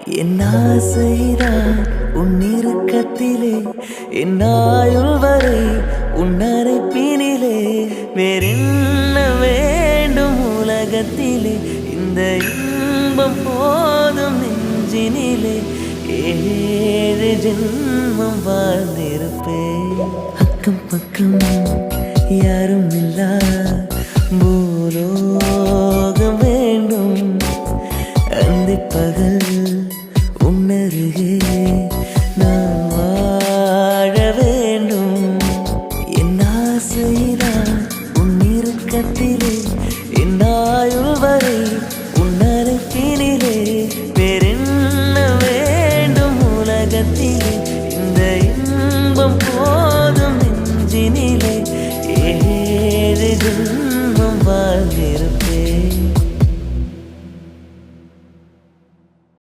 என் ஆசைதான் உன் இறுக்கத்திலே, என் ஆயுள் வரை உன் அரைப்பினிலே. வேறென்ன வேண்டும் உலகத்திலே, இந்த இன்பம் போதும் நெஞ்சினிலே. 7 ஜென்மம் வாழ்ந்திருப்பேன். அக்கம் பக்கம் யாரும் இல்லா பூலோகம் வேண்டும். அந்தி பகல்